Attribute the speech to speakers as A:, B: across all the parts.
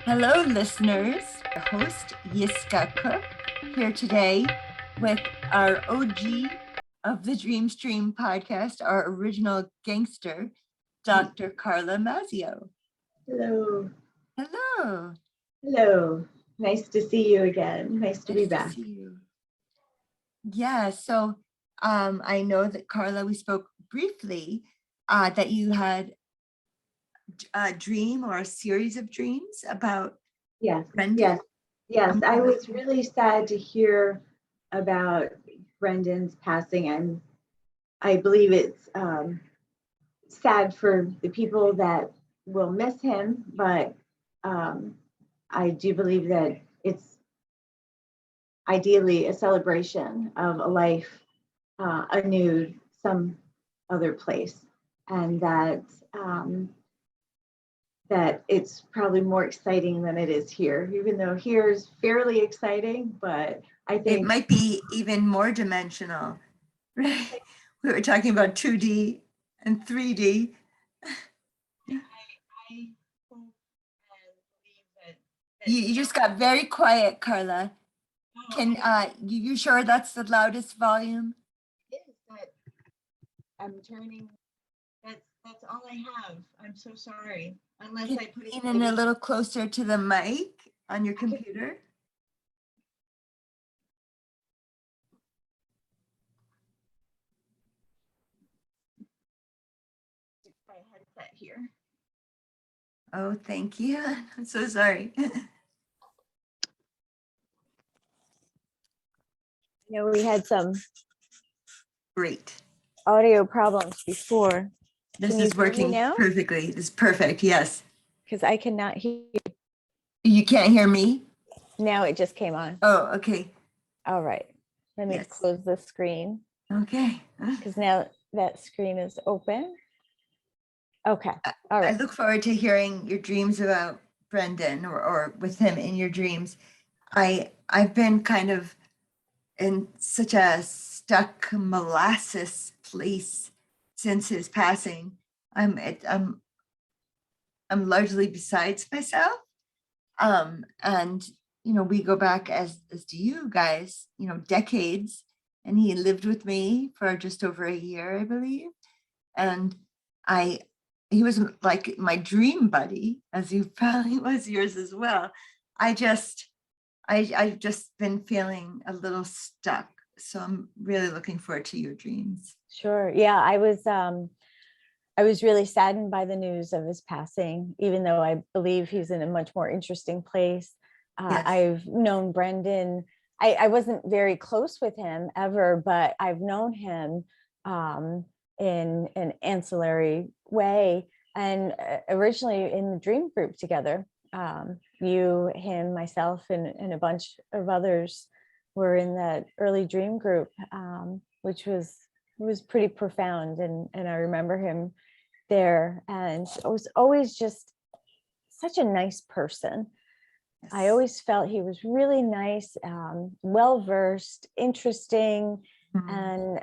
A: Hello, listeners. Your host, Yiskah Cook, here today with our OG of the Dream Stream podcast, our original gangster, Dr. Carla Mazzeo.
B: Hello.
A: Hello.
B: Hello. Nice to see you again. Nice to be back.
A: See you. Yeah, so I know that Carla, we spoke briefly that you had a dream or a series of dreams about Brendan.
B: Yes. I was really sad to hear about Brendan's passing, and I believe it's sad for the people that will miss him, but I do believe that it's ideally a celebration of a life anew some other place, and that it's probably more exciting than it is here, even though here is fairly exciting, but I think
A: it might be even more dimensional. Right? We were talking about 2D and 3D.
B: I hope and believe that
A: You just got very quiet, Carla. Can you sure that's the loudest volume?
B: It is that I'm turning. That's all I have. I'm so sorry. Unless I put it
A: in a little closer to the mic on your computer.
B: My headset here.
A: Oh, thank you. I'm so sorry.
C: You know, we had some
A: Great.
C: audio problems before.
A: This
C: Can you
A: is
C: hear me
A: working
C: now?
A: perfectly. This is perfect. Yes.
C: Because I cannot hear you.
A: You can't hear me?
C: Now it just came on.
A: Oh, okay.
C: All right. Let me
A: Yes.
C: close the screen
A: Okay.
C: because now that screen is open. Okay. All
A: I
C: right.
A: look forward to hearing your dreams about Brendan or with him in your dreams. I've been kind of in such a stuck molasses place since his passing. I'm largely besides myself. And we go back as do you guys, decades. And he lived with me for just over a year, I believe. And he was like my dream buddy, as he probably was yours as well. I've just been feeling a little stuck. So I'm really looking forward to your dreams.
C: Sure. Yeah, I was really saddened by the news of his passing, even though I believe he's in a much more interesting place.
A: Yes.
C: I've known Brendan. I wasn't very close with him ever, but I've known him in an ancillary way. And originally in the dream group together, you, him, myself, and a bunch of others were in that early dream group, which was pretty profound. And I remember him there, and I was always just such a nice person.
A: Yes.
C: I always felt he was really nice, well-versed, interesting, and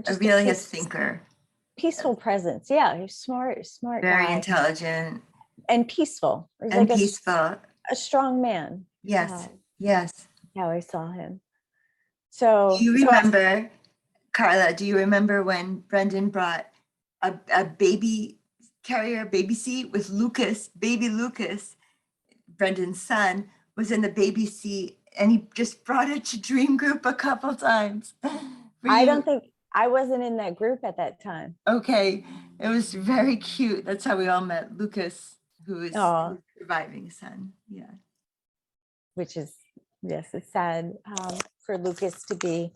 C: just
A: a really a thinker.
C: Peaceful presence. Yeah, he's smart
A: Very
C: guy.
A: Intelligent.
C: And peaceful. He's
A: and
C: like
A: peaceful.
C: A strong man.
A: Yes. Yes.
C: How I saw him. So
A: do you remember, Carla, do you remember when Brendan brought a baby carrier baby seat with baby Lucas, Brendan's son, was in the baby seat, and he just brought it to Dream Group a couple times.
C: I don't think I wasn't in that group at that time.
A: Okay, it was very cute. That's how we all met Lucas, who is his surviving son. Yeah,
C: which is, yes, it's sad for Lucas to be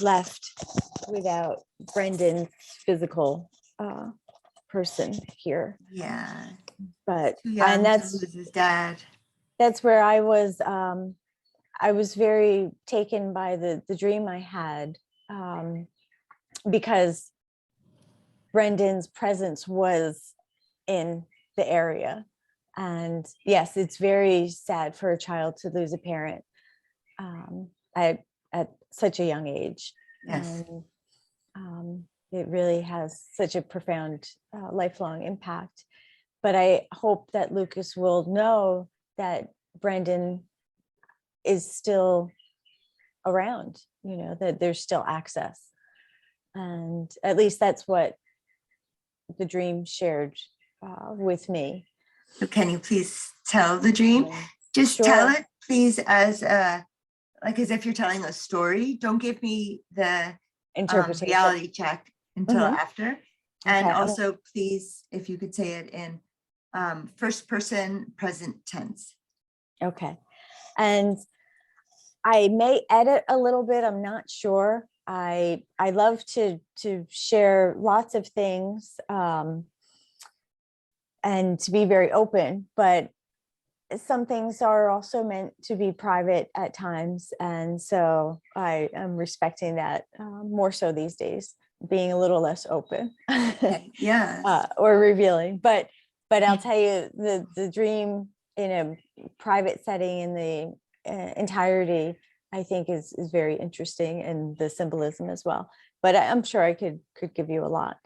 C: left without Brendan's physical person here.
A: Yeah,
C: but
A: and that's his dad.
C: That's where I was very taken by the dream I had, because Brendan's presence was in the area. And yes, it's very sad for a child to lose a parent at such a young age.
A: Yes.
C: And it really has such a profound lifelong impact. but I hope that Lucas will know that Brendan is still around, that there's still access. And at least that's what the dream shared with me.
A: So can you please tell the dream? Just tell
C: Sure.
A: it, please, as if you're telling a story. Don't give me the
C: Interpretation.
A: reality check until
C: Mhm.
A: after. And
C: Okay.
A: also, please, if you could say it in first person present tense.
C: Okay. And I may edit a little bit. I'm not sure. I love to share lots of things and to be very open, but some things are also meant to be private at times. And so I am respecting that more so these days, being a little less open.
A: Okay. Yeah.
C: Or revealing. But I'll tell you, the dream in a private setting in the entirety, I think is very interesting, and the symbolism as well. But I'm sure I could give you a lot.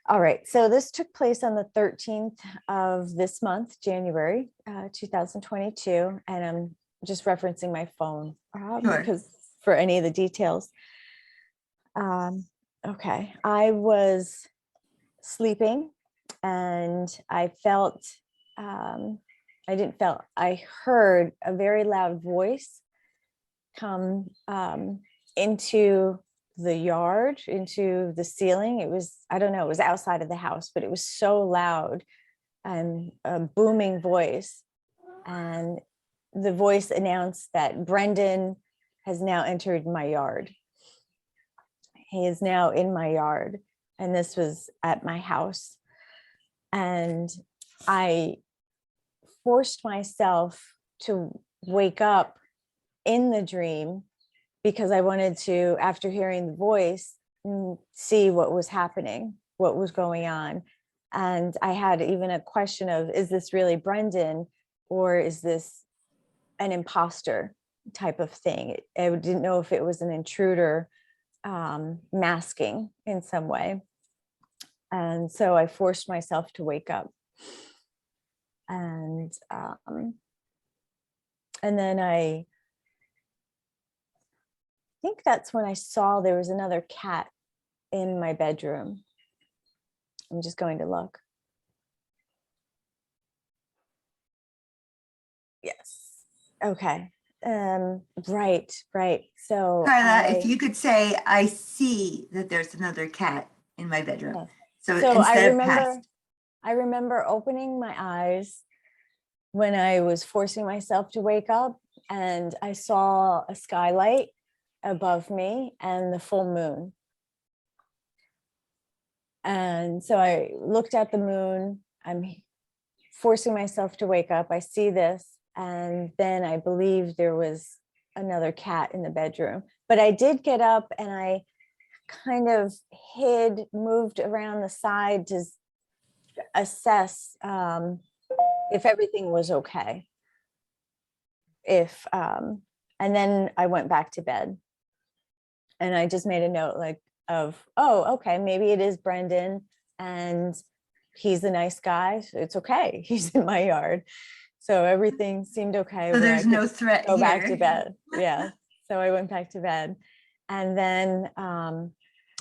C: All right, so this took place on the 13th of this month, January 2022, and I'm just referencing my phone
A: Sure.
C: because for any of the details. Okay, I was sleeping and I felt, I heard a very loud voice come into the yard, into the ceiling. It was, I don't know, it was outside of the house, but it was so loud and a booming voice. And the voice announced that Brendan has now entered my yard. He is now in my yard. And this was at my house. And I forced myself to wake up in the dream because I wanted to, after hearing the voice, see what was happening, what was going on. And I had even a question of, is this really Brendan, or is this an imposter type of thing? I didn't know if it was an intruder masking in some way. And so I forced myself to wake up. And then I think that's when I saw there was another cat in my bedroom. I'm just going to look. Yes. Okay. Right. So
A: Carla, if you could say, I see that there's another cat in my bedroom.
C: Yeah.
A: So
C: I
A: instead of
C: remember,
A: past.
C: I remember opening my eyes when I was forcing myself to wake up, and I saw a skylight above me and the full moon. And so I looked at the moon. I'm forcing myself to wake up. I see this. And then I believe there was another cat in the bedroom. But I did get up and I kind of moved around the side to assess if everything was okay. And then I went back to bed. And I just made a note oh, okay, maybe it is Brendan and he's a nice guy. So it's okay. He's in my yard. So everything seemed okay.
A: So there's no threat
C: go
A: here.
C: back to bed. Yeah. So I went back to bed. And then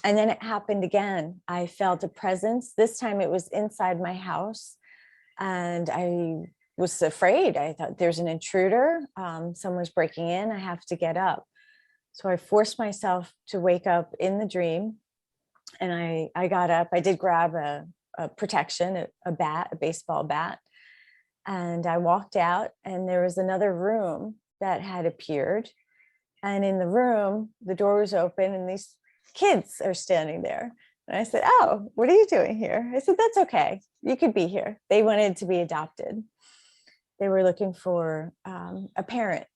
C: it happened again. I felt a presence. This time it was inside my house. And I was afraid. I thought there's an intruder. Someone's breaking in. I have to get up. So I forced myself to wake up in the dream, and I got up. I did grab a protection, a bat, a baseball bat, and I walked out, and there was another room that had appeared. And in the room, the door was open and these kids are standing there. And I said, "Oh, what are you doing here?" I said, "That's okay. You could be here." They wanted to be adopted. They were looking for a parent.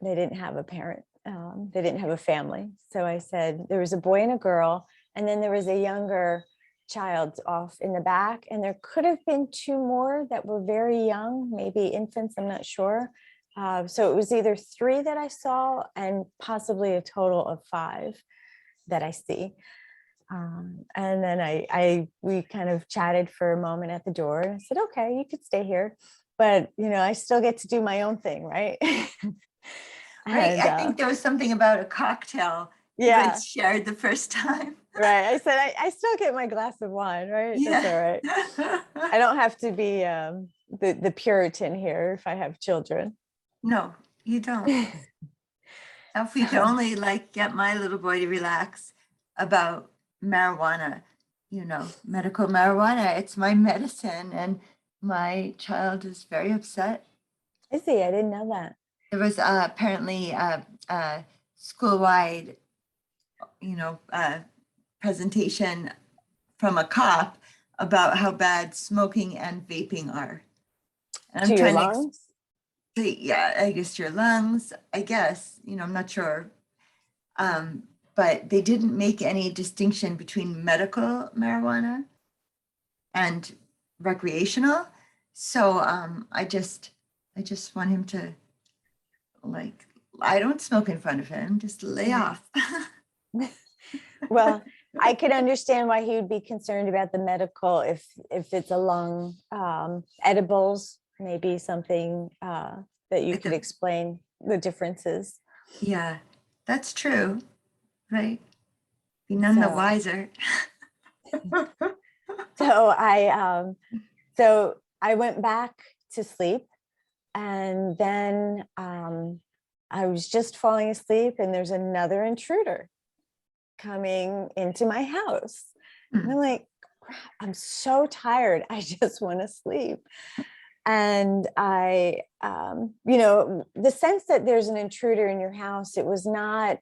C: They didn't have a parent. They didn't have a family. So I said, there was a boy and a girl, and then there was a younger child off in the back. And there could have been two more that were very young, maybe infants, I'm not sure. So it was either three that I saw and possibly a total of five that I see. And then we kind of chatted for a moment at the door. And I said, okay, you could stay here, but I still get to do my own thing, right?
A: Right.
C: And
A: I think there was something about a cocktail you
C: yeah,
A: had shared the first time.
C: right. I said, I still get my glass of wine, right? That's all right.
A: Yeah.
C: I don't have to be the Puritan here if I have children.
A: No, you don't. Now, if we could only get my little boy to relax about marijuana, medical marijuana, it's my medicine. And my child is very upset.
C: Is he? I didn't know that.
A: There was apparently a school-wide, presentation from a cop about how bad smoking and vaping are. And
C: To
A: I'm
C: your
A: trying
C: lungs?
A: to, yeah, I guess your lungs, I guess, I'm not sure. But they didn't make any distinction between medical marijuana and recreational. So I just want him to I don't smoke in front of him, just lay off.
C: Well, I could understand why he would be concerned about the medical if it's a lung, edibles, maybe something that you could explain the differences.
A: Yeah, that's true, right? Be none the wiser.
C: So I went back to sleep, and then I was just falling asleep, and there's another intruder coming into my house. And I'm like, I'm so tired. I just want to sleep. And I, the sense that there's an intruder in your house, it was not,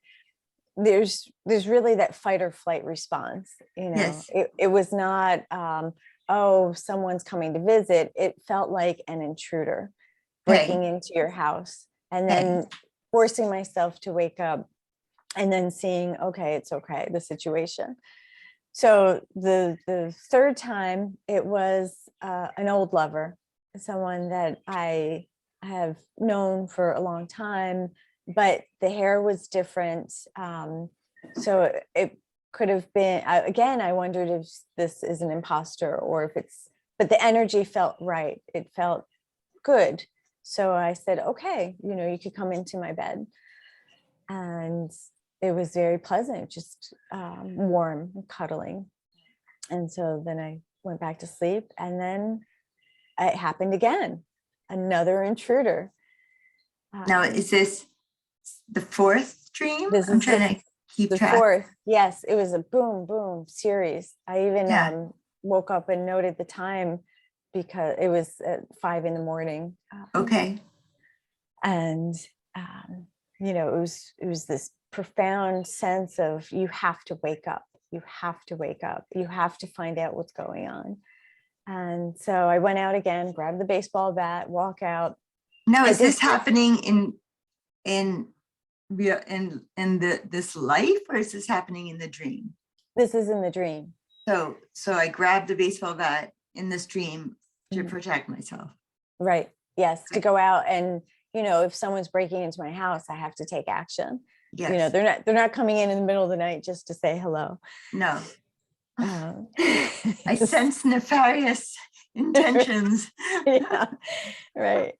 C: there's really that fight or flight response,
A: Yes.
C: It was not, oh, someone's coming to visit. It felt like an intruder breaking into your house, and then forcing myself to wake up, and then seeing, okay, it's okay, the situation. So the third time, it was an old lover, someone that I have known for a long time, but the hair was different. So it could have been, again, I wondered if this is an imposter or if but the energy felt right. It felt good. So I said, okay, you could come into my bed. And it was very pleasant, just warm, cuddling. And so then I went back to sleep, and then it happened again, another intruder.
A: Now, is this the fourth dream?
C: This
A: I'm
C: is
A: trying to keep
C: the
A: track.
C: fourth. Yes, it was a boom, boom series. I even woke up and noted the time because it was at 5 a.m.
A: Okay.
C: And it was this profound sense of, you have to wake up. You have to wake up. You have to find out what's going on. And so I went out again, grabbed the baseball bat, walk out.
A: Now, is this happening in this life, or is this happening in the dream?
C: This is in the dream.
A: So I grabbed the baseball bat in this dream to protect myself.
C: Right. Yes. To go out and, if someone's breaking into my house, I have to take action.
A: Yes.
C: They're not coming in the middle of the night just to say hello.
A: No. I sense nefarious intentions.
C: Yeah. Right.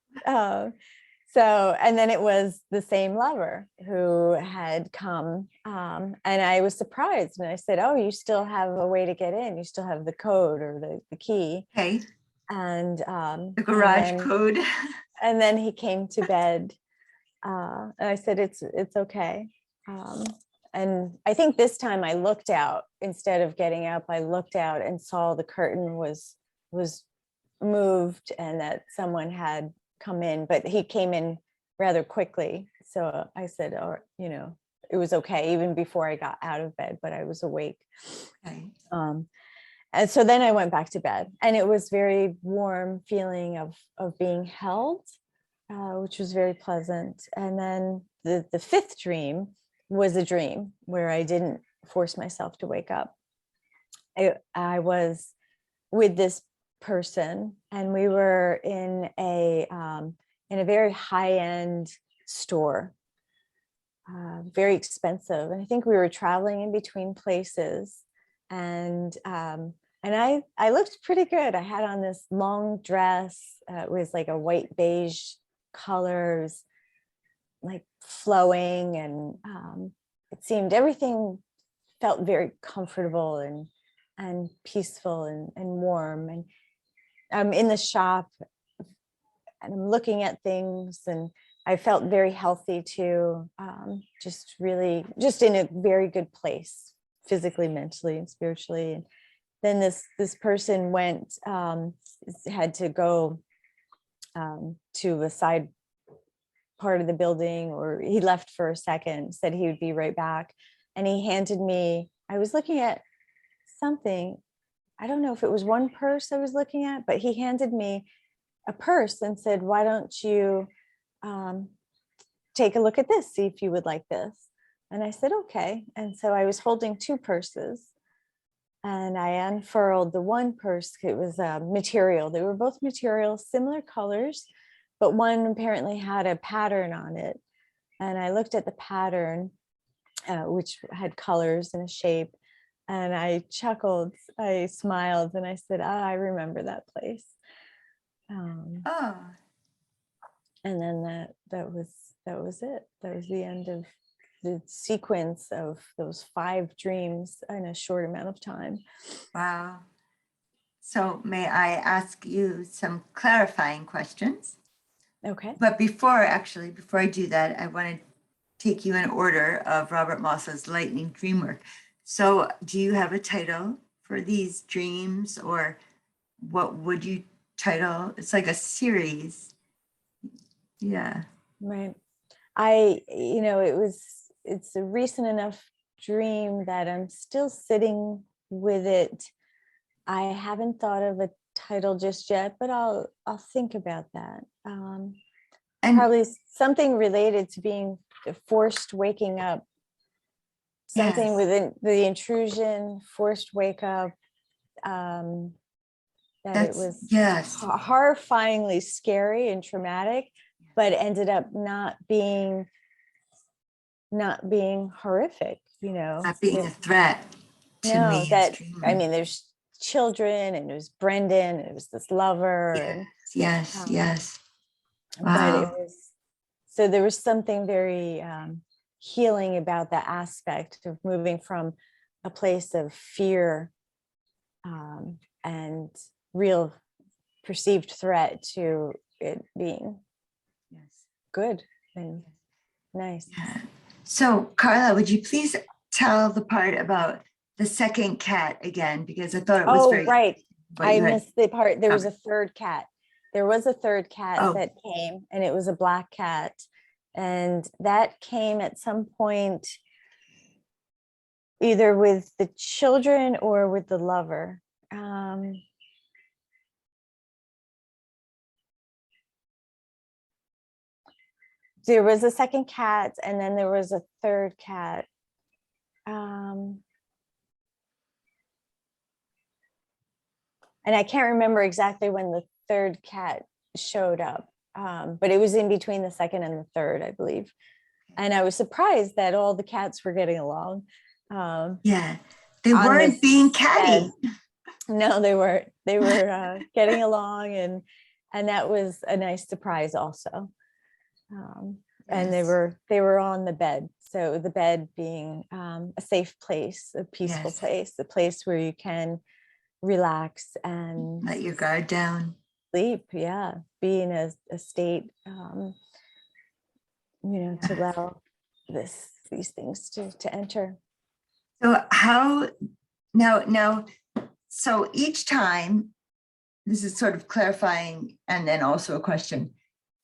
C: So, and then it was the same lover who had come, and I was surprised, and I said, oh, you still have a way to get in. You still have the code or the key.
A: Okay.
C: And
A: the garage code.
C: And then he came to bed, and I said, it's okay. And I think this time I looked out instead of getting up. I looked out and saw the curtain was moved, and that someone had come in, but he came in rather quickly. So I said, it was okay, even before I got out of bed, but I was awake.
A: Okay.
C: And so then I went back to bed, and it was very warm feeling of being held, which was very pleasant. And then the fifth dream was a dream where I didn't force myself to wake up. I was with this person, and we were in a very high-end store, very expensive. And I think we were traveling in between places. I looked pretty good. I had on this long dress. It was like a white beige colors, like flowing, and it seemed everything felt very comfortable and peaceful and warm. And I'm in the shop and I'm looking at things, and I felt very healthy too. Just really, just in a very good place, physically, mentally, and spiritually. And then this person went, had to go to a side part of the building, or he left for a second, said he would be right back. And he handed me, I was looking at something, I don't know if it was one purse I was looking at, but he handed me a purse and said, why don't you take a look at this, see if you would like this. And I said, okay. And so I was holding two purses, and I unfurled the one purse. It was material. They were both material, similar colors, but one apparently had a pattern on it. And I looked at the pattern, which had colors and a shape. And I chuckled, I smiled, and I said, I remember that place.
A: Oh,
C: And then that was it. That was the end of the sequence of those 5 dreams in a short amount of time.
A: wow. So may I ask you some clarifying questions?
C: Okay.
A: But before I do that, I want to take you in order of Robert Moss's lightning dream work. So do you have a title for these dreams, or what would you title? It's like a series. Yeah.
C: Right. It's a recent enough dream that I'm still sitting with it. I haven't thought of a title just yet, but I'll think about that.
A: And
C: Probably something related to being forced waking up. Something
A: yes,
C: within the intrusion, forced wake up. That it
A: that's
C: was
A: yes.
C: horrifyingly scary and traumatic, but ended up not being horrific,
A: Not being a threat to
C: No,
A: me as dreaming.
C: there's children, and it was Brendan, and it was this lover, and
A: Yes,
C: um,
A: yes.
C: but it
A: Wow.
C: was, so there was something very healing about that aspect of moving from a place of fear and real perceived threat to it being
A: Yes.
C: good and nice.
A: Yeah. So Carla, would you please tell the part about the second cat again? Because I thought it was
C: Oh,
A: very,
C: right.
A: what
C: I
A: you had
C: missed the part. There was a
A: covered.
C: third cat. There was a third cat
A: Oh,
C: that came, and it was a black cat. And that came at some point, either with the children or with the lover. There was a second cat, and then there was a third cat. And I can't remember exactly when the third cat showed up, but it was in between the second and the third, I believe. And I was surprised that all the cats were getting along.
A: yeah. They
C: On
A: weren't
C: this
A: being catty.
C: bed. No, they weren't. They were getting along, and that was a nice surprise also. And they
A: Yes.
C: were on the bed. So the bed being a safe place, a peaceful
A: Yes.
C: place, a place where you can relax and
A: Let your guard down.
C: sleep. Yeah, be in a state, to allow these things to enter.
A: So how now, so each time, this is sort of clarifying and then also a question.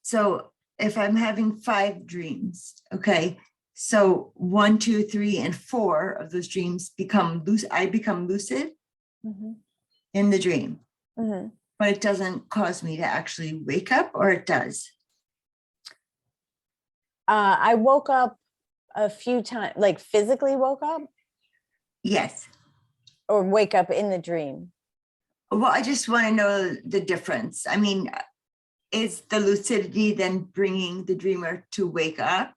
A: So if I'm having 5 dreams, okay, so 1, 2, 3, and 4 of those dreams become lucid. I become lucid in the dream, but it doesn't cause me to actually wake up, or it does?
C: I woke up a few times, like physically woke up,
A: Yes.
C: or wake up in the dream.
A: Well, I just want to know the difference. I mean, is the lucidity then bringing the dreamer to wake up,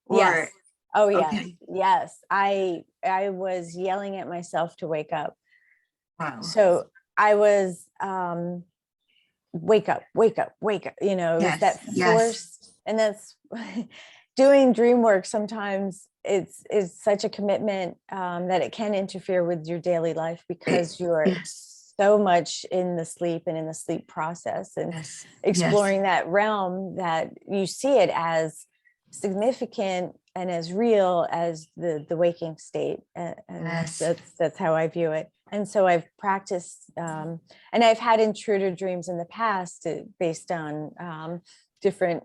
A: or
C: Yes. Oh yes,
A: Okay.
C: yes. I was yelling at myself to wake up.
A: Wow.
C: So I was wake up, wake up, wake up. You know, it was
A: Yes.
C: that
A: Yes.
C: force, and that's doing dream work. Sometimes it's such a commitment that it can interfere with your daily life because you're
A: Yes.
C: so much in the sleep and in the sleep process and
A: Yes.
C: exploring that realm that you see it as significant and as real as the waking state. And
A: Yes.
C: that's how I view it. And so I've practiced, and I've had intruder dreams in the past based on different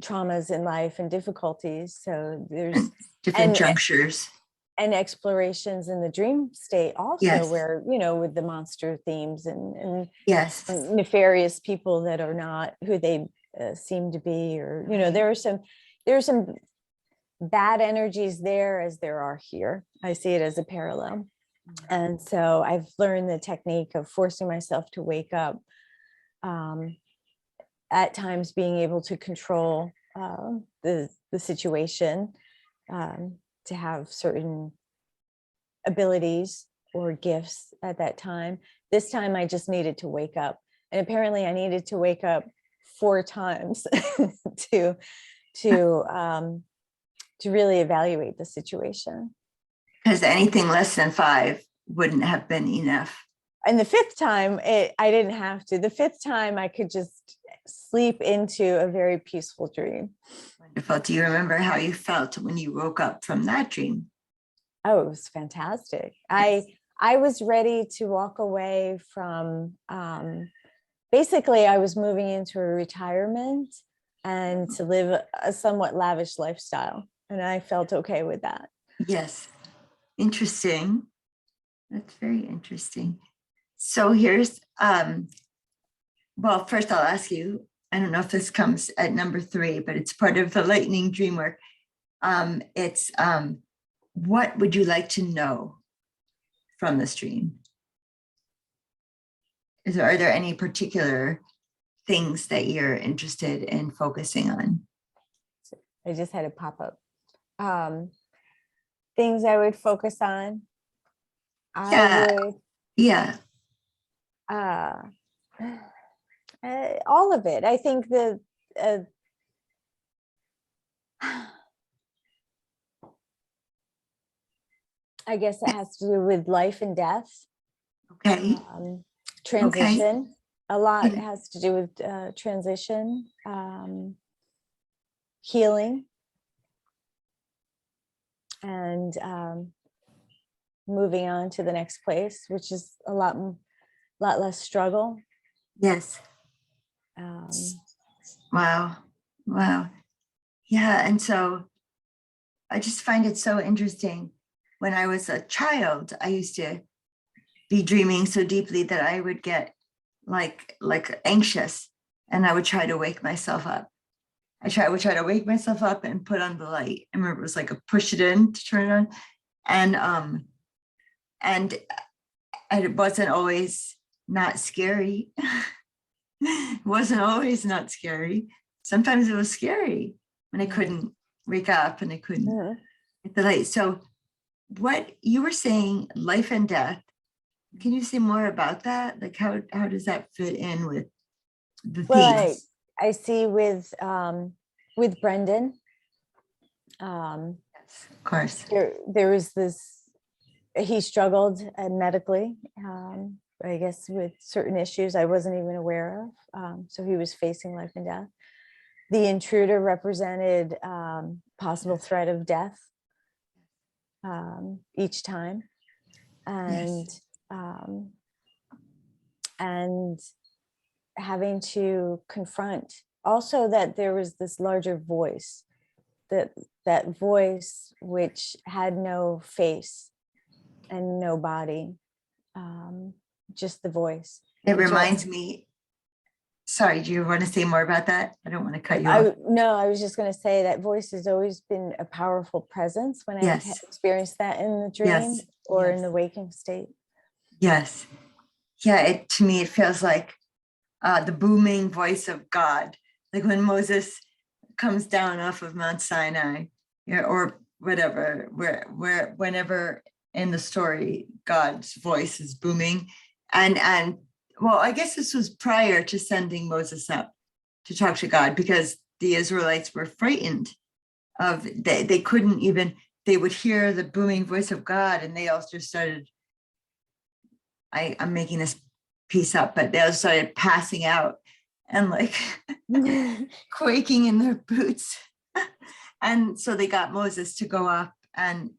C: traumas in life and difficulties. So there's
A: Different junctures.
C: and explorations in the dream state also,
A: Yes.
C: where, you know, with the monster themes and
A: Yes.
C: nefarious people that are not who they seem to be, or, you know, there are some bad energies there as there are here. I see it as a parallel. And so I've learned the technique of forcing myself to wake up, at times being able to control the situation, to have certain abilities or gifts at that time. This time I just needed to wake up. And apparently I needed to wake up 4 times to really evaluate the situation.
A: Because anything less than 5 wouldn't have been enough.
C: And the 5th time, I didn't have to. The 5th time, I could just sleep into a very peaceful dream.
A: Wonderful. Do you remember how you felt when you woke up from that dream?
C: Oh, it was fantastic.
A: Yes.
C: I was ready to walk away from, basically, I was moving into a retirement and to live a somewhat lavish lifestyle. And I felt okay with that.
A: Yes. Interesting. That's very interesting. So here's, well, first I'll ask you, I don't know if this comes at number 3, but it's part of the lightning dream work. It's what would you like to know from this dream? Are there any particular things that you're interested in focusing on?
C: I just had it pop up. Things I would focus on.
A: Yeah.
C: All of it. I think that I guess it has to do with life and death.
A: Okay.
C: Transition.
A: Okay.
C: A lot
A: Okay.
C: has to do with transition, healing, and moving on to the next place, which is a lot less struggle.
A: Yes. Wow. Wow. Yeah. And so I just find it so interesting. When I was a child, I used to be dreaming so deeply that I would get like anxious, and I would try to wake myself up. I would try to wake myself up and put on the light. I remember it was like a push it in to turn it on. And it wasn't always not scary. It wasn't always not scary. Sometimes it was scary when I couldn't wake up and I couldn't get the light. So what you were saying, life and death, can you say more about that? Like how does that fit in with the themes?
C: I see with Brendan,
A: Yes, of course.
C: there was this, he struggled medically, I guess with certain issues I wasn't even aware of. So he was facing life and death. The intruder represented possible threat of death each time. And
A: Yes.
C: And having to confront also that there was this larger voice, that voice which had no face and no body, just the voice.
A: It reminds me, sorry, do you want to say more about that? I don't want to cut you off.
C: No, I was just going to say that voice has always been a powerful presence when I experienced that in the dream or in the waking state.
A: Yes. Yeah, to me, it feels like the booming voice of God. Like when Moses comes down off of Mount Sinai, or whatever, whenever in the story God's voice is booming, and well, I guess this was prior to sending Moses up to talk to God, because the Israelites were frightened of, they couldn't even, they would hear the booming voice of God, and they all just started, I'm making this piece up, but they all started passing out and like quaking in their boots. And so they got Moses to go up and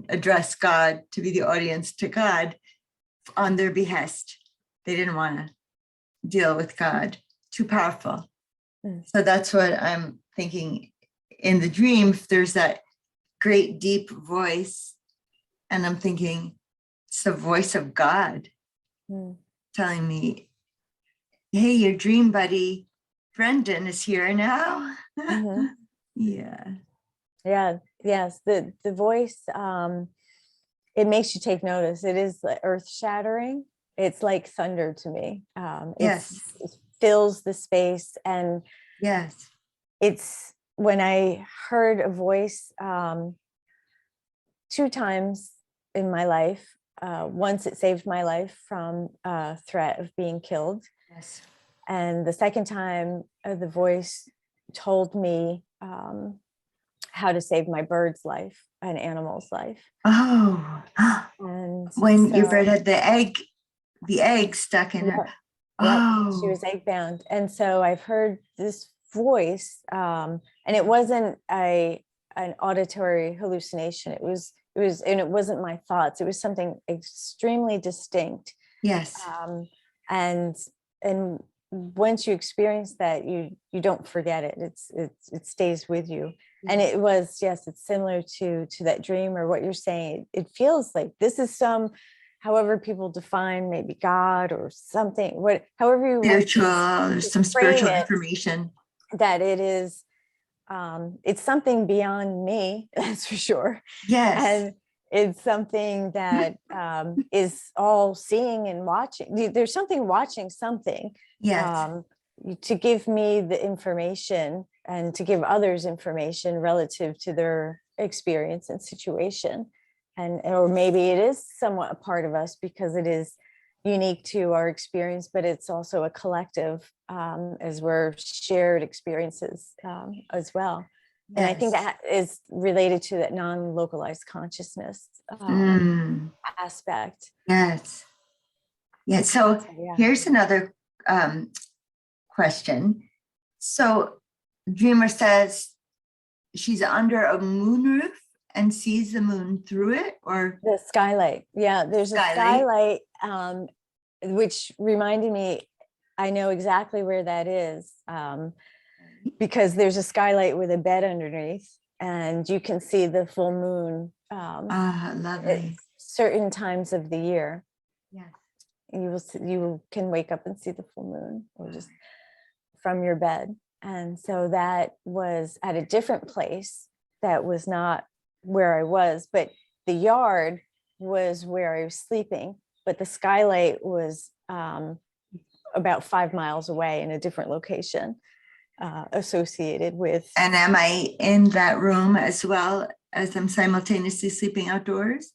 A: address God, to be the audience to God on their behest. They didn't want to deal with God, too powerful. So that's what I'm thinking in the dream. If there's that great deep voice, and I'm thinking it's the voice of God telling me, hey, your dream buddy Brendan is here now. Yeah.
C: Yes, the voice, it makes you take notice. It is earth shattering. It's like thunder to me.
A: Yes.
C: It fills the space, and
A: Yes.
C: it's when I heard a voice 2 times in my life. Once it saved my life from a threat of being killed.
A: Yes.
C: And the second time, the voice told me how to save my bird's life, an animal's life.
A: Oh,
C: And
A: when
C: so,
A: your bird had the egg stuck in her.
C: yeah, she
A: Oh,
C: was egg bound. And so I've heard this voice, and it wasn't an auditory hallucination. It was, and it wasn't my thoughts. It was something extremely distinct.
A: yes.
C: And once you experience that, you don't forget it. It stays with you. And it was, yes, it's similar to that dream, or what you're saying. It feels like this is some, however people define maybe God or something, however you want
A: Spiritual, there's some
C: frame
A: spiritual
C: it,
A: information.
C: that it is, it's something beyond me, that's for sure.
A: Yes.
C: And it's something that is all seeing and watching. There's something watching something.
A: Yes.
C: To give me the information and to give others information relative to their experience and situation. And or maybe it is somewhat a part of us because it is unique to our experience, but it's also a collective, as we're shared experiences as well. And I think
A: Yes.
C: that is related to that non-localized consciousness aspect.
A: Yes. Yeah. So
C: Yeah.
A: here's another question. So dreamer says she's under a moon roof and sees the moon through it, or
C: The skylight. Yeah, there's a skylight, which reminded me, I know exactly where that is, because there's a skylight with a bed underneath, and you can see the full moon
A: lovely.
C: at certain times of the year.
A: Yes.
C: You can wake up and see the full moon, or just from your bed. And so that was at a different place. That was not where I was, but the yard was where I was sleeping, but the skylight was about 5 miles away in a different location, associated with.
A: And am I in that room as well as I'm simultaneously sleeping outdoors?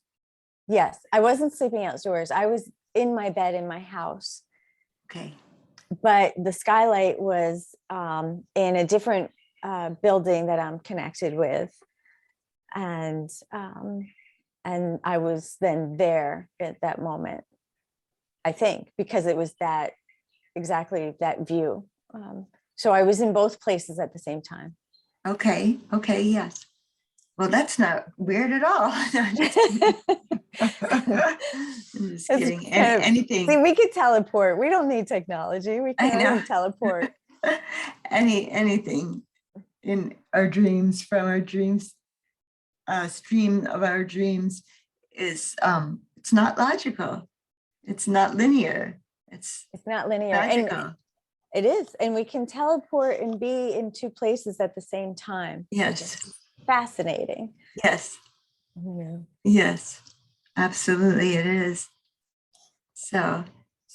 C: Yes, I wasn't sleeping outdoors. I was in my bed in my house.
A: Okay.
C: But the skylight was in a different building that I'm connected with. And I was then there at that moment, I think, because it was that exactly that view. So I was in both places at the same time.
A: Okay. Okay. Yes. Well, that's not weird at all. No, I'm just kidding. Anything.
C: See, we could teleport. We don't need technology. We can already teleport.
A: Anything in our dreams, from our dreams, stream of our dreams, is it's not logical. It's not linear. It's
C: not linear.
A: magical.
C: And it is. And we can teleport and be in 2 places at the same time.
A: Yes.
C: Fascinating.
A: Yes.
C: Yeah.
A: Yes. Absolutely, it is. So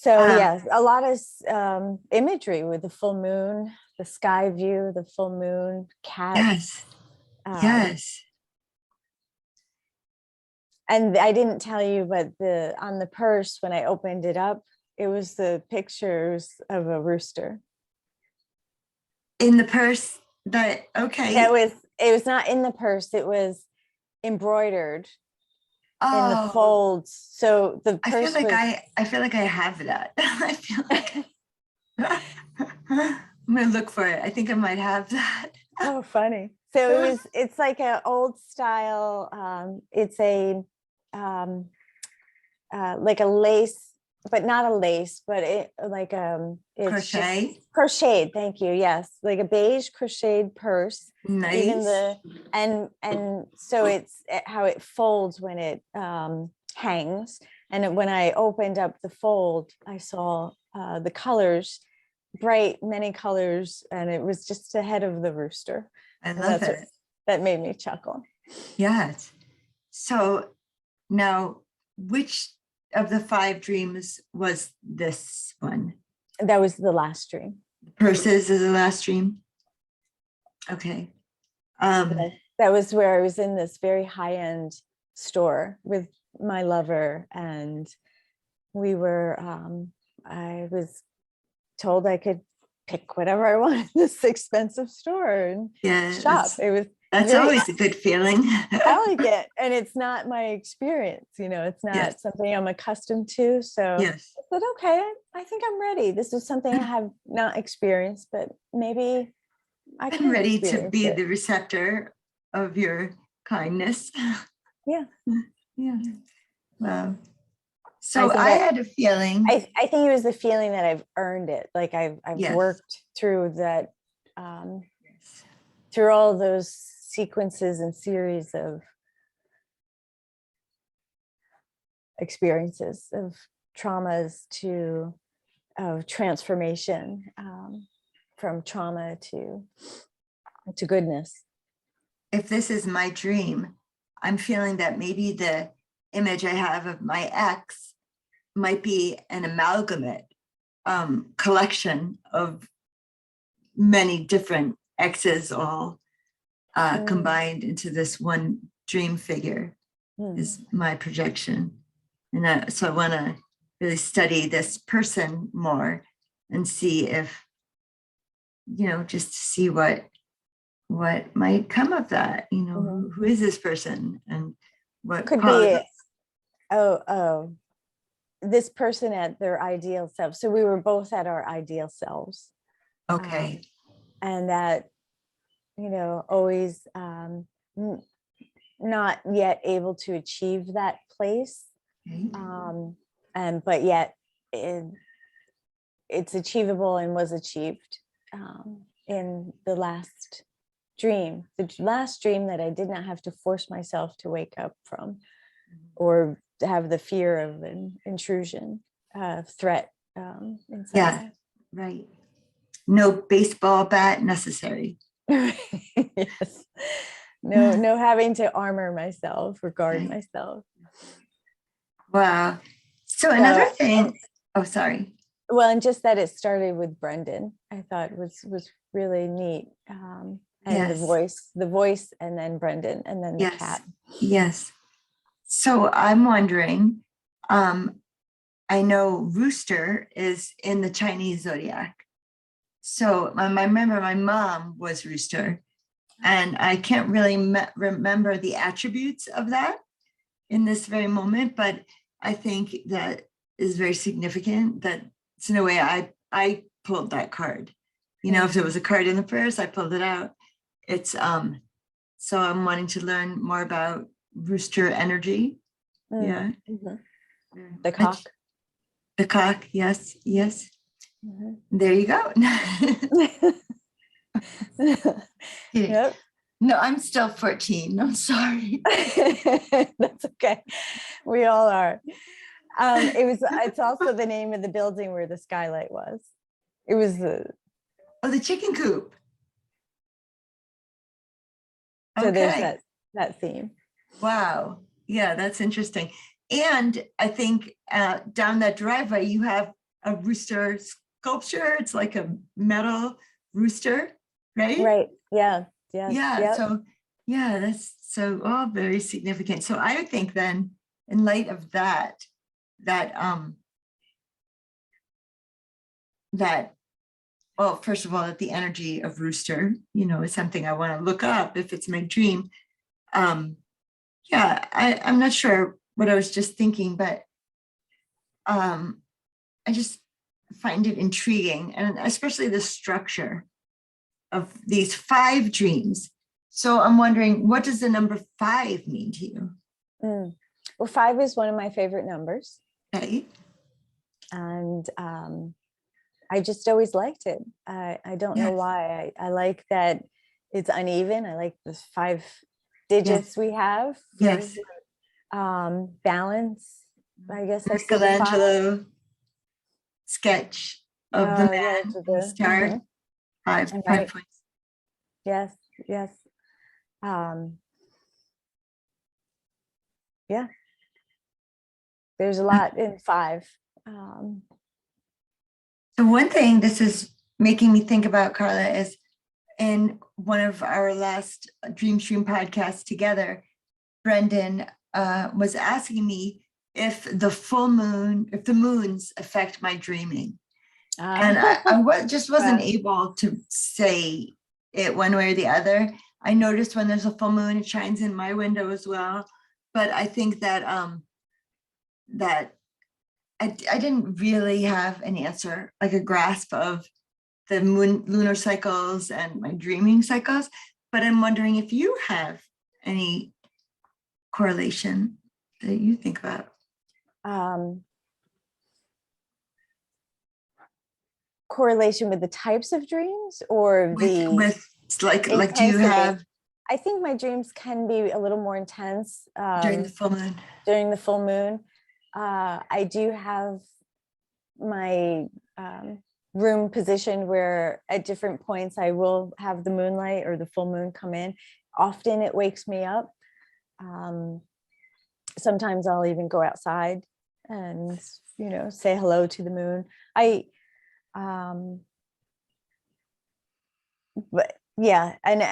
C: yes, a lot of imagery with the full moon, the sky view, the full moon, cat.
A: Yes.
C: um,
A: Yes.
C: And I didn't tell you, but on the purse, when I opened it up, it was the pictures of a rooster.
A: In the purse that, okay.
C: It was not in the purse, it was embroidered in the
A: Oh,
C: folds. So the
A: I feel
C: purse
A: like
C: was,
A: I feel like I have that. I feel like I'm gonna look for it. I think I might have that.
C: oh, funny. So it's like an old style, it's a like a lace, but not a lace, but it's
A: Crochet.
C: just crocheted. Thank you. Yes, like a beige crocheted purse.
A: Nice.
C: Even and so it's how it folds when it hangs. And when I opened up the fold, I saw the colors, bright, many colors, and it was just ahead of the rooster.
A: I
C: And
A: love
C: that's
A: it.
C: that made me chuckle.
A: Yes. So now, which of the 5 dreams was this one?
C: That was the last dream.
A: Purses is the last dream. Okay.
C: That was where I was in this very high-end store with my lover, and we were I was told I could pick whatever I wanted in this expensive store and
A: Yeah,
C: shop. It was
A: that's
C: very
A: always a good feeling.
C: elegant, and it's not my experience, it's not
A: Yes.
C: something I'm accustomed to. So
A: Yes.
C: I said, okay, I think I'm ready. This is something I have not experienced, but maybe I
A: I'm
C: can
A: ready to
C: experience
A: be
C: it.
A: the receptor of your kindness.
C: Yeah.
A: Yeah. Wow. So
C: think
A: I had a feeling.
C: I think it was the feeling that I've earned it. Like I've
A: Yes.
C: worked through that, through all those sequences and series of experiences of traumas to of transformation, from trauma to goodness.
A: If this is my dream, I'm feeling that maybe the image I have of my ex might be an amalgamate collection of many different exes all combined into this one dream figure is my projection. And so I want to really study this person more and see if, just to see what might come of that, who is this person and what
C: Could
A: qualities.
C: be this person at their ideal self. So we were both at our ideal selves.
A: Okay.
C: And that, always not yet able to achieve that place.
A: Okay.
C: But yet it's achievable and was achieved in the last dream that I did not have to force myself to wake up from, or to have the fear of an intrusion, threat inside.
A: Yeah, right. No baseball bat necessary.
C: Yes. No having to armor myself or guard
A: Right.
C: myself.
A: Wow. So another thing, oh, sorry.
C: Well, and just that it started with Brendan, I thought was really neat. And
A: Yes.
C: the voice, and then Brendan, and then the
A: Yes.
C: cat.
A: Yes. So I'm wondering, I know rooster is in the Chinese zodiac. So I remember my mom was rooster, and I can't really remember the attributes of that in this very moment, but I think that is very significant that it's in a way I pulled that card. If there was a card in the purse, I pulled it out. It's so I'm wanting to learn more about rooster energy. Yeah.
C: The cock.
A: The cock, yes. There you go.
C: Yep.
A: No, I'm still 14. I'm sorry.
C: That's okay. We all are. It's also the name of the building where the skylight was. It was the
A: chicken coop.
C: So there's
A: Okay.
C: that theme.
A: Wow. Yeah, that's interesting. And I think down that driveway, you have a rooster sculpture. It's like a metal rooster, right?
C: Right. Yeah. Yes.
A: Yeah.
C: Yep.
A: So yeah, that's so all very significant. So I would think then, in light of that, that well, first of all, that the energy of rooster, is something I want to look up if it's my dream. Yeah, I'm not sure what I was just thinking, but I just find it intriguing, and especially the structure of these 5 dreams. So I'm wondering, what does the number 5 mean to you?
C: Well, 5 is one of my favorite numbers.
A: Okay.
C: And I just always liked it. I don't know
A: Yes.
C: why. I like that it's uneven. I like the 5 digits we have for
A: Yes.
C: balance. I guess I see 5.
A: Michelangelo sketch of the man
C: Yeah,
A: and the star. 5
C: Right.
A: points.
C: Yes, yes. Yeah. There's a lot in 5.
A: So one thing this is making me think about, Carla, is in one of our last Dream Stream podcasts together, Brendan was asking me if the moons affect my dreaming. And I just wasn't able to say it one way or the other. I noticed when there's a full moon, it shines in my window as well. But I think that I didn't really have an answer, like a grasp of the lunar cycles and my dreaming cycles. But I'm wondering if you have any correlation that you think about.
C: Correlation with the types of dreams, or
A: with like do you
C: intensity?
A: have
C: I think my dreams can be a little more intense
A: during the full moon?
C: During the full moon. I do have my room positioned where at different points I will have the moonlight or the full moon come in. Often it wakes me up. Sometimes I'll even go outside and say hello to the moon. But yeah, and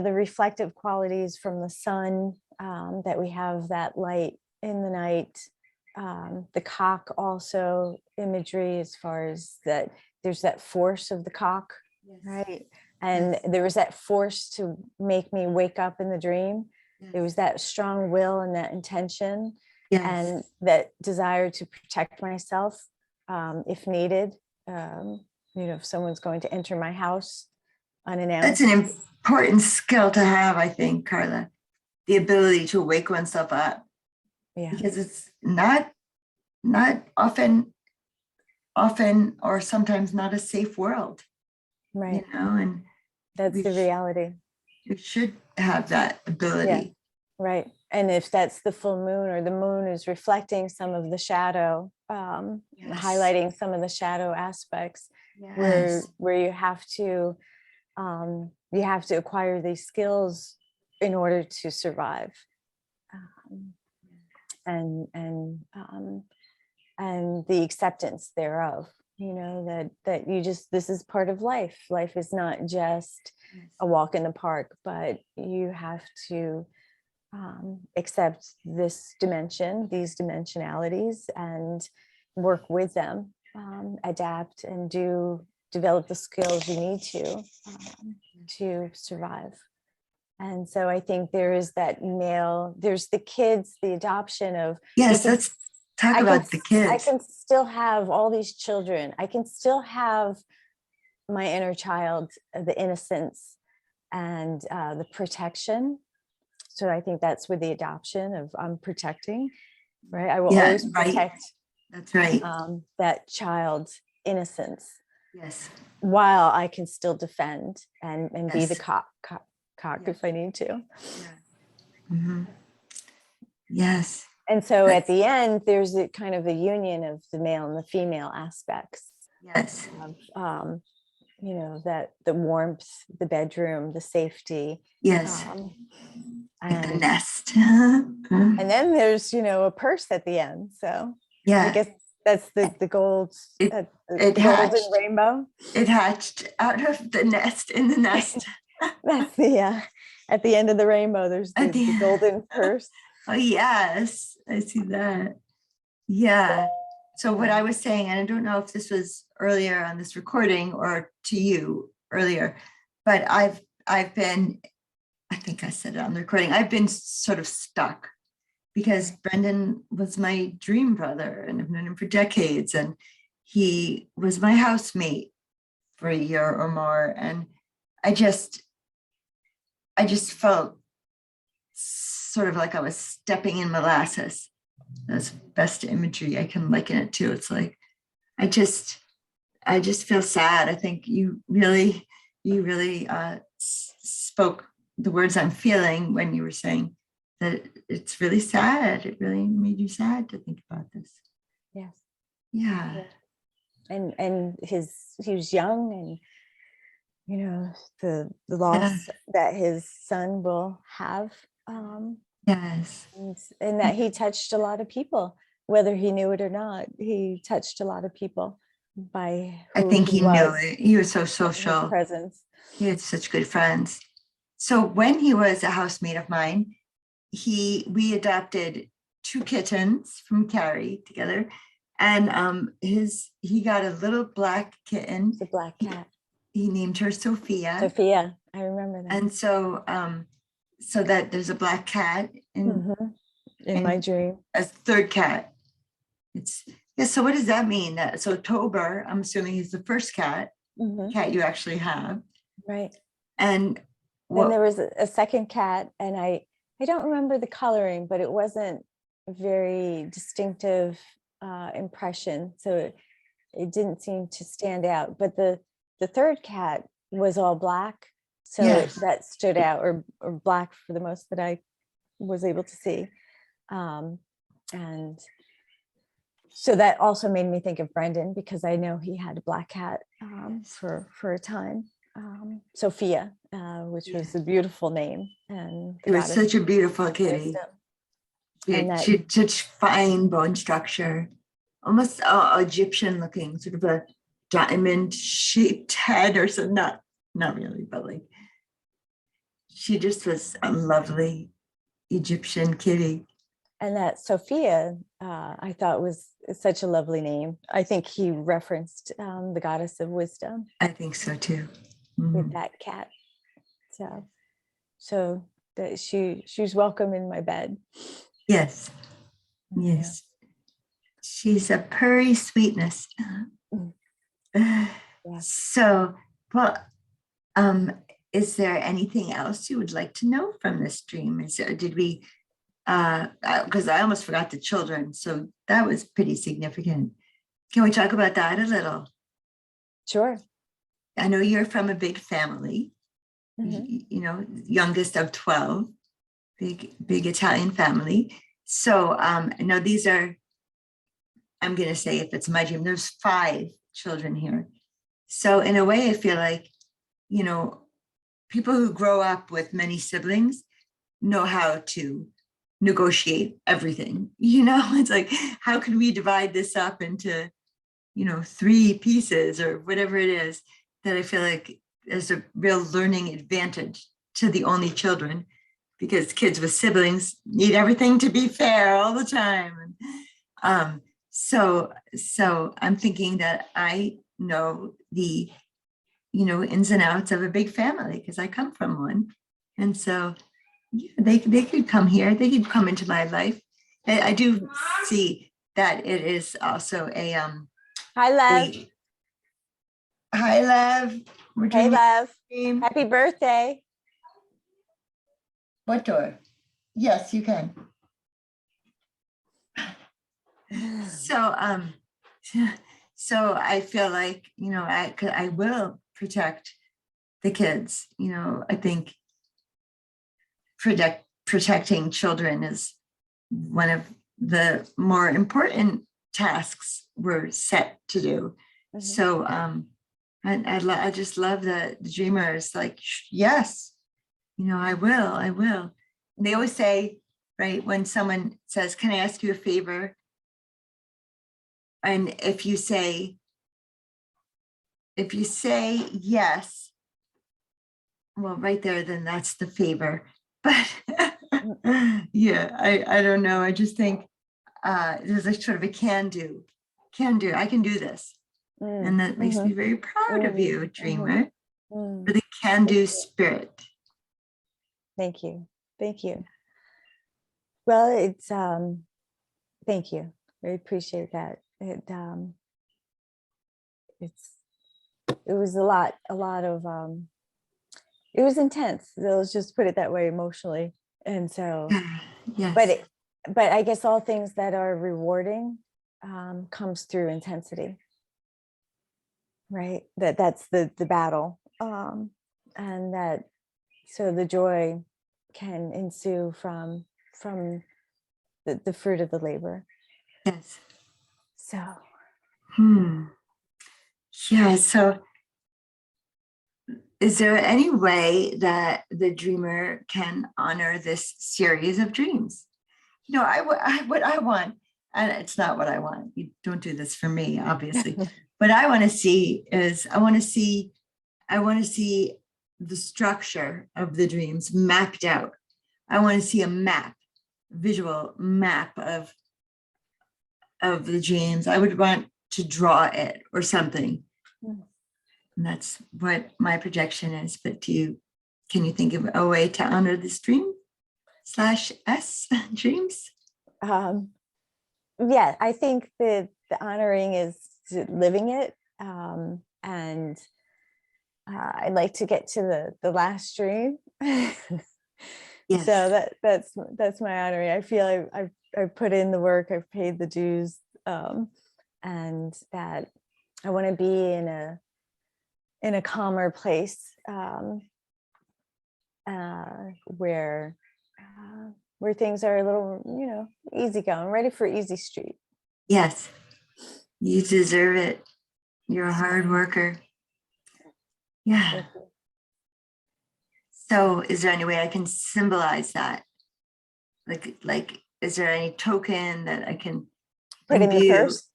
C: the reflective qualities from the sun, that we have that light in the night. The cock also imagery, as far as that there's that force of the cock. Yes. Right. And yes. There was that force to make me wake up in the dream. Yes. There was that strong will and that intention. Yes. And that desire to protect myself, if needed. If someone's going to enter my house unannounced.
A: That's an important skill to have, I think, Carla, the ability to wake oneself up. Yeah. Because it's not often or sometimes not a safe world.
C: Right.
A: And
C: that's the reality.
A: We should have that ability. Yeah.
C: Right. And if that's the full moon, or the moon is reflecting some of the shadow, yes. highlighting some of the shadow aspects, yes. where you have to acquire these skills in order to survive. And the acceptance thereof, that you just, this is part of life. Life is not just a walk in the park, but you have to accept this dimension, these dimensionalities, and work with them, adapt, and develop the skills you need to survive. And so I think there is that there's the kids, the adoption of.
A: Yes, let's talk about the kids.
C: I can still have all these children. I can still have my inner child, the innocence and the protection. So I think that's with the adoption of I'm protecting, right? I will always protect.
A: Right. That's right.
C: That child's innocence.
A: Yes.
C: While I can still defend and yes. be the cock yes. if I need to.
A: Yeah. Mm-hmm. Yes.
C: And so at the end, there's a kind of a union of the male and the female aspects.
A: Yes.
C: Of, that the warmth, the bedroom, the safety.
A: Yes. And the nest.
C: And then there's, a purse at the end. So
A: yeah.
C: I guess That's the gold,
A: It-
C: the
A: it
C: golden
A: hatched.
C: rainbow.
A: It hatched out of the nest in the nest.
C: That's the at the end of the rainbow, there's
A: At
C: the
A: the-
C: golden purse.
A: Oh, yes, I see that. Yeah. So what I was saying, and I don't know if this was earlier on this recording or to you earlier, but I've been, I think I said it on the recording, I've been sort of stuck because Brendan was my dream brother and I've known him for decades, and he was my housemate for a year or more. And I just felt sort of like I was stepping in molasses. That's the best imagery I can liken it to. It's like, I just feel sad. I think you really spoke the words I'm feeling when you were saying that it's really sad. It really made you sad to think about this.
C: Yes.
A: Yeah.
C: And he was young, and the loss that his son will have,
A: Yes.
C: and that he touched a lot of people, whether he knew it or not. He touched a lot of people by
A: I
C: who
A: think he knew
C: was,
A: it. He was so
C: and his
A: social.
C: presence.
A: He had such good friends. So when he was a housemate of mine, we adopted 2 kittens from Carrie together, and he got a little black kitten.
C: The black cat,
A: He named her Sophia.
C: Sophia. I remember that.
A: And so that there's a black cat and
C: In my dream.
A: a 3rd cat. So what does that mean? So Tober, I'm assuming, is the first cat you actually have.
C: Right.
A: And
C: then there was a second cat, and I don't remember the coloring, but it wasn't a very distinctive impression, so it didn't seem to stand out. But the 3rd cat was all black, so that stood out, or black for the most that I was able to see, and so that also made me think of Brendan, because I know he had a black cat for a time. Sophia, which was a beautiful name, and
A: it was such a beautiful kitty. She had such fine bone structure, almost Egyptian looking, sort of a diamond shaped head or something. Not really, but like she just was a lovely Egyptian kitty.
C: And that Sophia, I thought was such a lovely name. I think he referenced the goddess of wisdom.
A: I think so too.
C: With that cat. So that she's welcome in my bed.
A: Yes. Yes. She's a purry sweetness. So, well, is there anything else you would like to know from this dream? Because I almost forgot the children, so that was pretty significant. Can we talk about that a little?
C: Sure.
A: I know you're from a big family, youngest of 12, big Italian family. So I know these are, I'm going to say, if it's my dream, there's 5 children here. So in a way, I feel like, people who grow up with many siblings know how to negotiate everything. It's like, how can we divide this up into, 3 pieces or whatever it is, that I feel like there's a real learning advantage to the only children, because kids with siblings need everything to be fair all the time. So I'm thinking that I know the, ins and outs of a big family, because I come from one. And so they could come here, they could come into my life. I do see that it is also a
C: Hi, Lev.
A: Hi, Lev.
C: Hey, Lev. Happy birthday.
A: What door? Yes, you can. So I feel like, I will protect the kids. I think protecting children is one of the more important tasks we're set to do. So I just love the dreamers, like, yes, I will. And they always say, right, when someone says, can I ask you a favor? And if you say yes, well, right there, then that's the favor. But yeah, I don't know. I just think there's like sort of a can do. I can do this. And that makes me very proud of you, dreamer, for the can do spirit.
C: Thank you. Thank you. Well, it's thank you. I appreciate that. It was a lot of it was intense. Let's just put it that way, emotionally. And so
A: Yes.
C: but I guess all things that are rewarding comes through intensity. Right? That's the battle. And that so the joy can ensue from the fruit of the labor.
A: Yes.
C: So
A: Yeah, so is there any way that the dreamer can honor this series of dreams? You know, what I want, and it's not what I want. You don't do this for me, obviously. What I want to see is I want to see the structure of the dreams mapped out. I want to see a visual map of the dreams. I would want to draw it or something. And that's what my projection is. But can you think of a way to honor this dream /S dreams?
C: Yeah, I think that the honoring is living it. And I'd like to get to the last dream.
A: Yes.
C: So that's my honoring. I feel I've put in the work, I've paid the dues, and that I want to be in a calmer place, where things are a little, easy going, ready for easy street.
A: Yes, you deserve it. You're a hard worker. Yeah. So is there any way I can symbolize that? Like, is there any token that I can
C: put in the purse?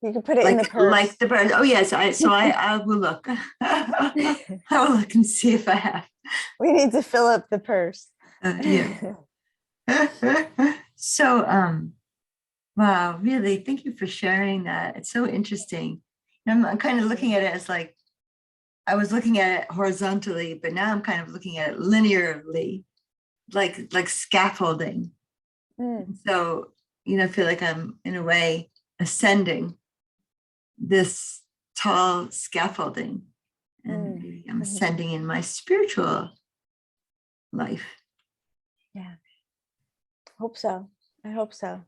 C: You can put it in the purse.
A: Like the purse. Oh yes, I will look. I will look and see if I have.
C: We need to fill up the purse.
A: Yeah. So wow, really, thank you for sharing that. It's so interesting. I'm kind of looking at it as like I was looking at it horizontally, but now I'm kind of looking at it linearly, like scaffolding. So, I feel like I'm in a way ascending this tall scaffolding, and maybe I'm ascending in my spiritual life.
C: Yeah. Hope so. I hope so.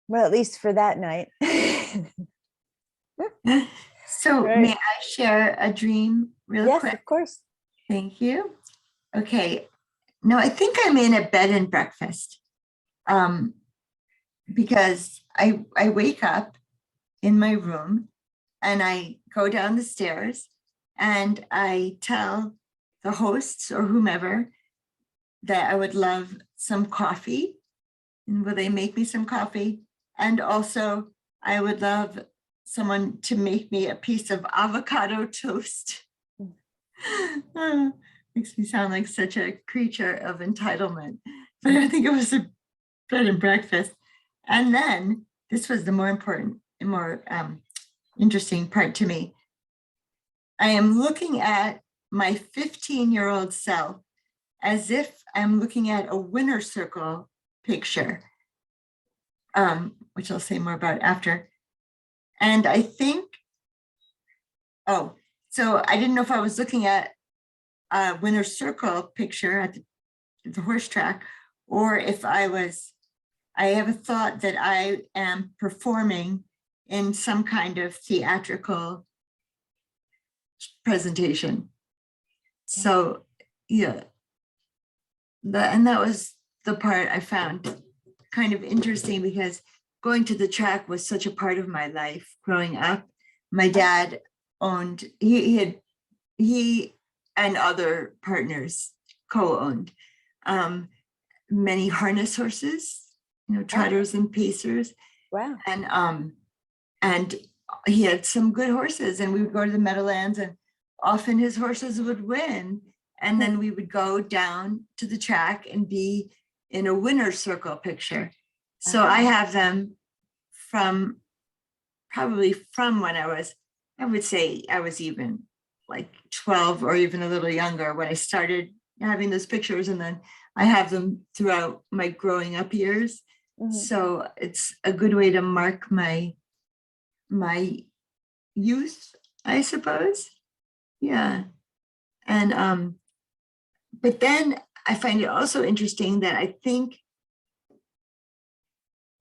C: Well, at least for that night.
A: So
C: Right.
A: May I share a dream real quick?
C: Yes, of course.
A: Thank you. Okay. No, I think I'm in a bed and breakfast, because I wake up in my room and I go down the stairs and I tell the hosts or whomever that I would love some coffee, and will they make me some coffee? And also I would love someone to make me a piece of avocado toast. Makes me sound like such a creature of entitlement, but I think it was a bed and breakfast. And then this was the more important and more interesting part to me. I am looking at my 15-year-old self as if I'm looking at a winner circle picture, which I'll say more about after. And I think, so I didn't know if I was looking at a winner circle picture at the horse track, or if I have a thought that I am performing in some kind of theatrical presentation. So yeah, that was the part I found kind of interesting, because going to the track was such a part of my life growing up. My dad owned, he and other partners co-owned many harness horses, trotters and pacers.
C: Wow.
A: And he had some good horses, and we would go to the Meadowlands, and often his horses would win. And then we would go down to the track and be in a winner's circle picture. So I have them from probably from when I would say I was even like 12 or even a little younger when I started having those pictures. And then I have them throughout my growing up years. So it's a good way to mark my youth, I suppose. Yeah. And but then I find it also interesting that I think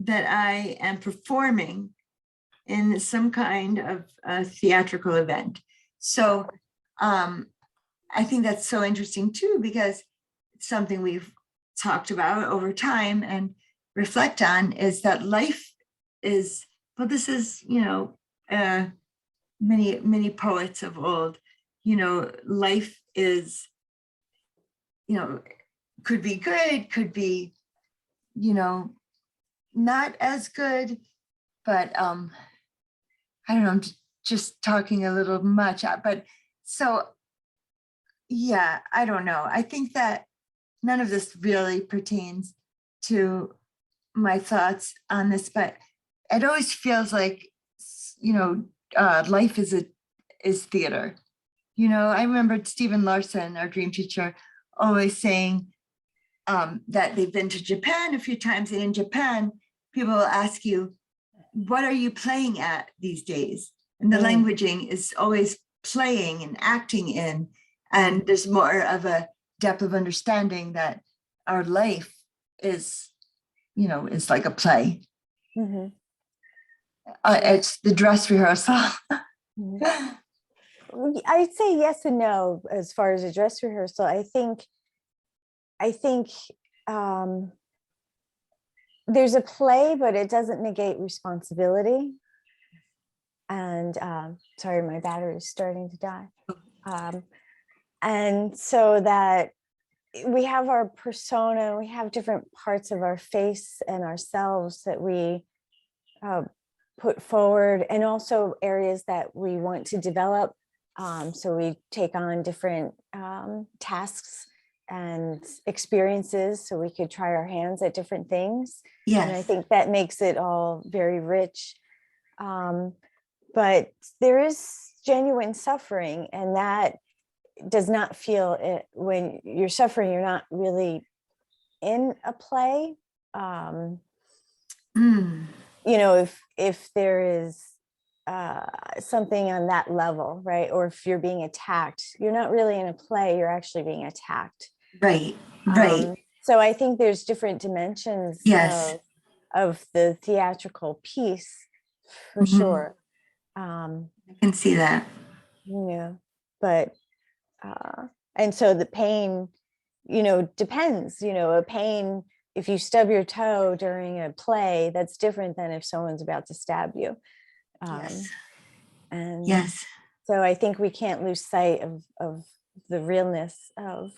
A: that I am performing in some kind of a theatrical event. So I think that's so interesting too, because it's something we've talked about over time and reflect on, is that life is, well, this is, many poets of old, life is, could be good, could be, not as good, but I don't know, I'm just talking a little much, but so, yeah, I don't know. I think that none of this really pertains to my thoughts on this, but it always feels like, life is theater. I remember Stephen Larson, our dream teacher, always saying that they've been to Japan a few times, and in Japan, people will ask you, what are you playing at these days? And the languaging is always playing and acting in, and there's more of a depth of understanding that our life is, is like a play. It's the dress rehearsal.
C: I'd say yes and no as far as a dress rehearsal. I think there's a play, but it doesn't negate responsibility. And sorry, my battery is starting to die. And so that we have our persona, we have different parts of our face and ourselves that we put forward, and also areas that we want to develop. So we take on different tasks and experiences so we could try our hands at different things.
A: Yes.
C: And I think that makes it all very rich. But there is genuine suffering, and that does not feel it when you're suffering. You're not really in a play. If there is something on that level, right? Or if you're being attacked, you're not really in a play, you're actually being attacked.
A: Right.
C: So I think there's different dimensions of the theatrical piece, for sure.
A: I can see that.
C: Yeah, but and so the pain, depends. A pain, if you stub your toe during a play, that's different than if someone's about to stab you. And so I think we can't lose sight of the realness of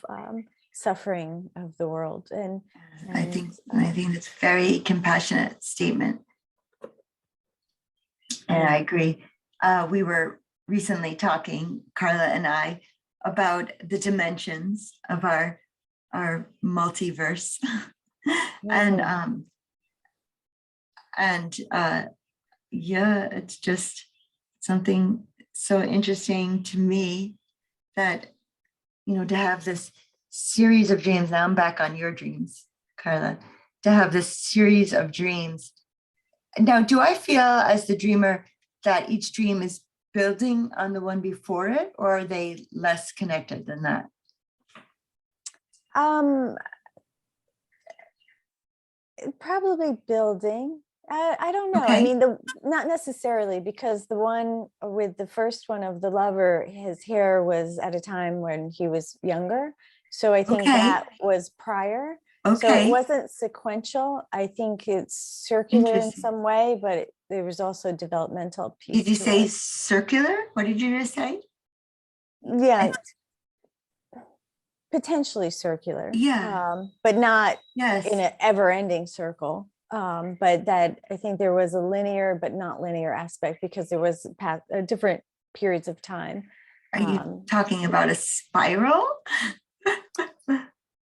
C: suffering of the world. And
A: I think that's a very compassionate statement. And I agree. We were recently talking, Carla and I, about the dimensions of our multiverse. It's just something so interesting to me that, to have this series of dreams. Now I'm back on your dreams, Carla, to have this series of dreams. Now, do I feel as the dreamer that each dream is building on the one before it, or are they less connected than that?
C: Probably building. I don't know.
A: Okay.
C: I mean, not necessarily, because the one with the first one of the lover, his hair was at a time when he was younger. So I think that was prior. So it wasn't sequential. I think it's circular in some way, but there was also developmental piece.
A: Did you say circular? What did you just say?
C: Yeah. Potentially circular.
A: Yeah.
C: But not
A: in
C: an ever-ending circle. but that I think there was a linear but not linear aspect because there was different periods of time.
A: Are you talking about a spiral?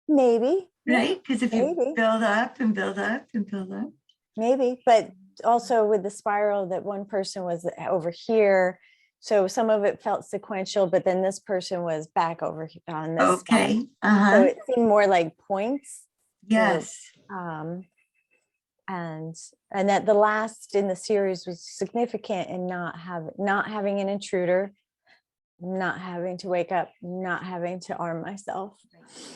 C: Maybe.
A: Right? Because if you
C: Maybe.
A: build up and build up and build up.
C: Maybe, but also with the spiral that one person was over here. So some of it felt sequential, but then this person was back over on this spot.
A: Okay.
C: So it seemed more like points.
A: Yes.
C: And that the last in the series was significant in not having an intruder, not having to wake up, not having to arm myself.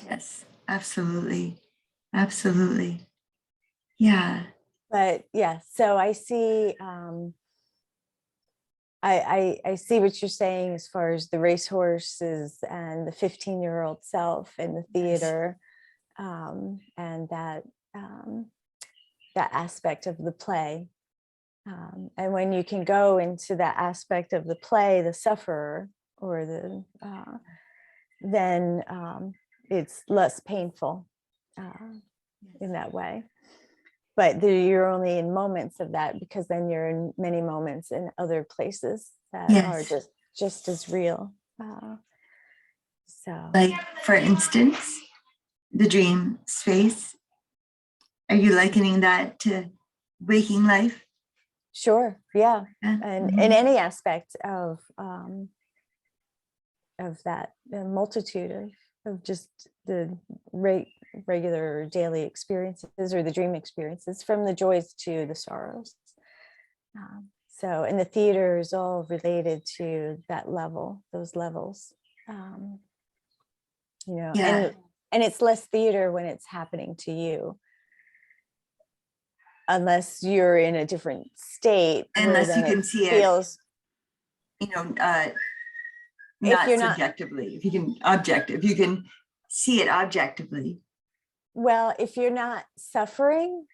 A: Yes, absolutely. Absolutely. Yeah.
C: But yeah, so I see I see what you're saying as far as the racehorses and the 15-year-old self in the theater, and that aspect of the play. And when you can go into that aspect of the play, the sufferer, or then it's less painful in that way. But you're only in moments of that, because then you're in many moments in other places that are just as real. So,
A: like, for instance, the dream space. Are you likening that to waking life?
C: sure, yeah, and in any aspect of that multitude of just the regular daily experiences, or the dream experiences, from the joys to the sorrows. So, and the theater is all related to that level, those levels, and it's less theater when it's happening to you, unless you're in a different state,
A: unless you can see
C: feels,
A: not subjectively. If you can you can see it objectively.
C: Well, if you're not suffering,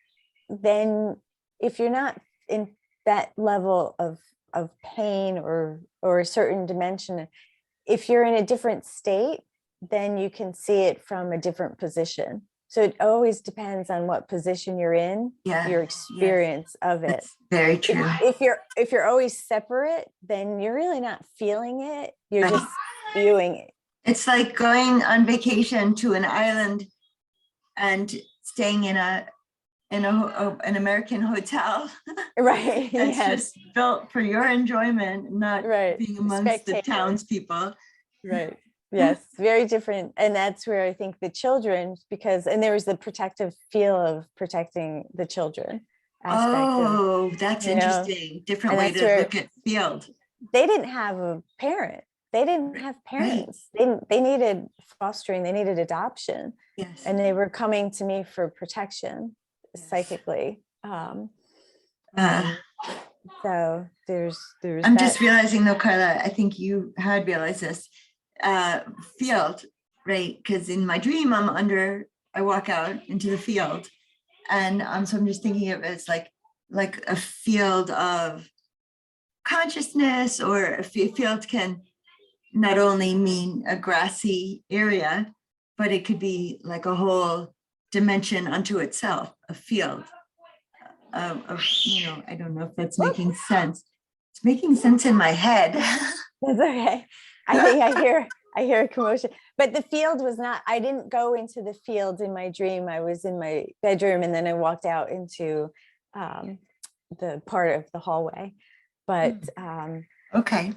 C: then if you're not in that level of pain or a certain dimension, if you're in a different state, then you can see it from a different position. So it always depends on what position you're in, your experience of it.
A: That's very true.
C: If you're always separate, then you're really not feeling it. You're just viewing it.
A: It's like going on vacation to an island and staying in an American hotel.
C: Right.
A: It's just built for your enjoyment, not being amongst the townspeople.
C: Right. Yes, very different. And that's where I think the children, and there was the protective feel of protecting the children aspect.
A: That's interesting. Different way to look at field.
C: They didn't have a parent. They didn't have parents. They needed fostering. They needed adoption.
A: Yes.
C: And they were coming to me for protection psychically. So there's
A: I'm just realizing though, Carla, I think you had realized this, field, right? Because in my dream, I walk out into the field, and so I'm just thinking of it as like a field of consciousness, or a field can not only mean a grassy area, but it could be like a whole dimension unto itself, a field of I don't know if that's making sense. It's making sense in my head.
C: That's okay. I think I hear a commotion, but the field was not, I didn't go into the field in my dream. I was in my bedroom, and then I walked out into the part of the hallway. But
A: okay.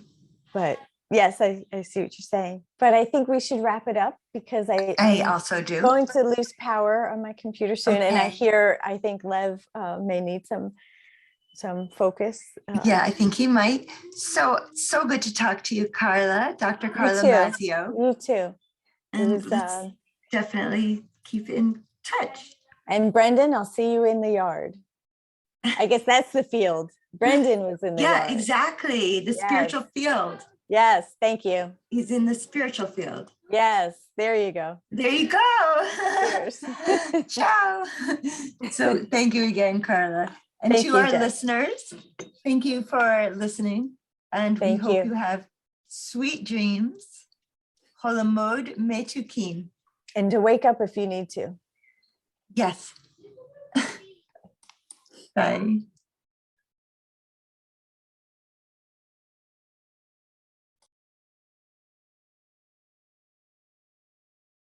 C: But yes, I see what you're saying. But I think we should wrap it up, because
A: I also do.
C: Going to lose power on my computer soon. Okay. And I think Lev may need some focus.
A: Yeah, I think he might. So good to talk to you, Carla, Dr. Carla Mazzeo.
C: You too.
A: And let's definitely keep in touch.
C: And Brendan, I'll see you in the yard. I guess that's the field. Brendan was in the yard.
A: Yeah, exactly. The spiritual field.
C: Yes, thank you.
A: He's in the spiritual field.
C: Yes, there you go.
A: There you go. Ciao. So thank you again, Carla. And to our listeners, thank you for listening. And we hope you have sweet dreams. Holamod metukin.
C: And to wake up if you need to.
A: Yes. Bye.